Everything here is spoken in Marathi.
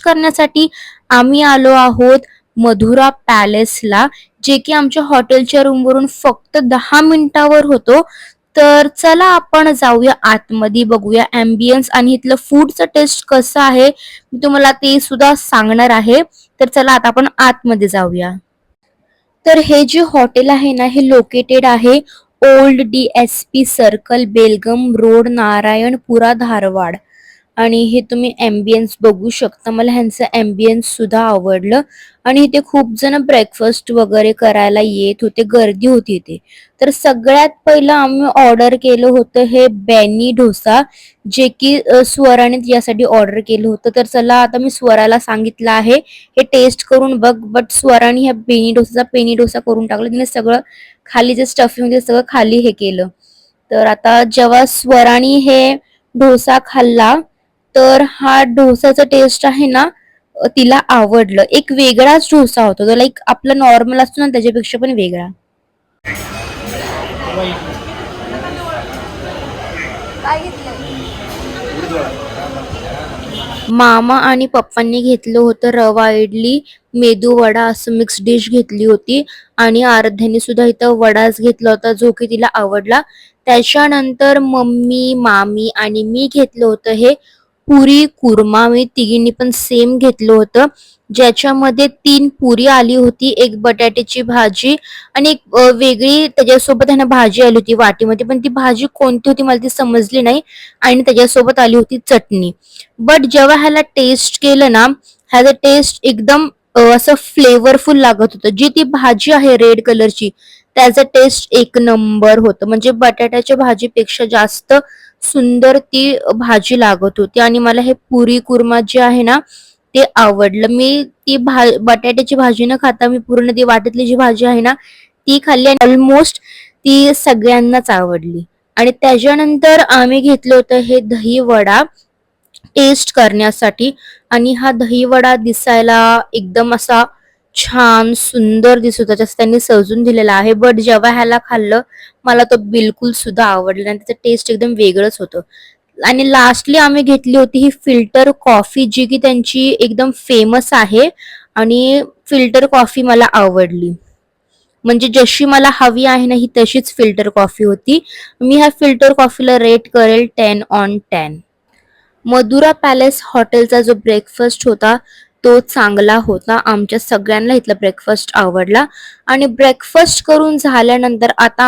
करण्यासाठी आम्ही आलो आहोत मधुरा पॅलेसला, जे की आमच्या हॉटेलच्या रूमवरून फक्त 10 मिनिटावर होतो. तर चला आपण जाऊया आतमध्ये, बघूया अँबियन्स आणि इथलं फूडचं टेस्ट कसं आहे, मी तुम्हाला ते सुद्धा सांगणार आहे. तर चला आता आपण आतमध्ये जाऊया. तर हे जे हॉटेल आहे ना, हे लोकेटेड आहे old DSP circle, Belgaum road, Narayanpura, Dharwad. आणि हे तुम्ही अँबियन्स बघू शकता. मला ह्यांचं अँबियन्स सुद्धा आवडलं. आणि इथे खूप जण ब्रेकफास्ट वगैरे करायला येत होते, गर्दी होती इथे. तर सगळ्यात पहिलं आम्ही ऑर्डर केलं होतं हे बेनी डोसा, जे की स्वराने यासाठी ऑर्डर केलं होतं. तर चला आता मी स्वराला सांगितलं आहे हे टेस्ट करून बघ, बट स्वराने ह्या पेनी डोसा करून टाकला. तिने सगळं खाली जे स्टफिंग ते सगळं खाली हे केलं. तर आता जेव्हा स्वराने हे डोसा खाल्ला, तर हा डोसाचा टेस्ट आहे ना, तिला आवडलं. एक वेगळाच डोसा होता तो, लाईक आपला नॉर्मल असतो ना त्याच्यापेक्षा पण वेगळा. मामा आणि पप्पांनी घेतलं होतं रवा इडली, मेदू वडा असं मिक्स डिश घेतली होती. आणि आराध्याने सुद्धा इथं वडाच घेतला होता, जो की तिला आवडला. त्याच्यानंतर मम्मी, मामी आणि मी घेतलं होतं हे पुरी कुर्मा. मी तिघींनी पण सेम घेतलं होतं, ज्याच्यामध्ये 3 पुरी आली होती, एक बटाट्याची भाजी आणि एक वेगळी त्याच्यासोबत आहे ना भाजी आली होती वाटीमध्ये, पण ती भाजी कोणती होती मला ती समजली नाही. आणि त्याच्यासोबत आली होती चटणी. बट जेव्हा ह्याला टेस्ट केलं ना, ह्याचा टेस्ट एकदम असं फ्लेवरफुल लागत होतं. जी ती भाजी आहे रेड कलरची, त्याचं टेस्ट एक नंबर होतं. म्हणजे बटाट्याच्या भाजीपेक्षा जास्त सुंदर ती भाजी लागत होती. आणि मला हे पुरी कुर्मा जे आहे ना, ते आवडलं. मी ती बटाट्याची भाजी न खाता मी पूर्ण ती वाटीतली जी भाजी आहे ना ती खाल्ली, आणि ऑलमोस्ट ती सगळ्यांनाच आवडली. आणि त्याच्यानंतर आम्ही घेतलं होतं हे दही वडा टेस्ट करण्यासाठी. आणि हा दही वडा दिसायला एकदम असा छान सुंदर दिसत होता, जसं त्यांनी सजून दिलेला आहे. बट जेव्हा ह्याला खाल्लं, मला तो बिलकुल सुद्धा आवडला नाही. त्याचं टेस्ट एकदम वेगळंच होतं. आणि लास्टली आम्ही घेतली होती ही फिल्टर कॉफी, जी की त्यांची एकदम फेमस आहे. आणि फिल्टर कॉफी मला आवडली, म्हणजे जशी मला हवी आहे ना ही तशीच फिल्टर कॉफी होती. मी ह्या फिल्टर कॉफीला रेट करेल 10/10. मधुरा पॅलेस हॉटेलचा जो ब्रेकफास्ट होता तो चांगला होता. आमच्या सगळ्यांना इथला ब्रेकफास्ट आवडला. आणि ब्रेकफास्ट करून झाल्यानंतर आता